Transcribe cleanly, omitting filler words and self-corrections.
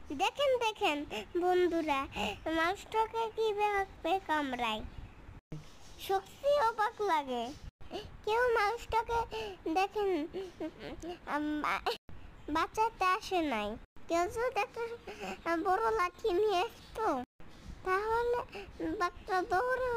দেখেন দেখেন বন্ধুরা, মানুষটাকে কিভাবে কামড়ায়। সত্যি অবাক লাগে। কেউ মানুষটাকে দেখেন বাঁচাতে আসে নাই। কেউ যদি একটা বড় লাঠি নিয়ে আসতো তাহলে বাচ্চা দৌড়ে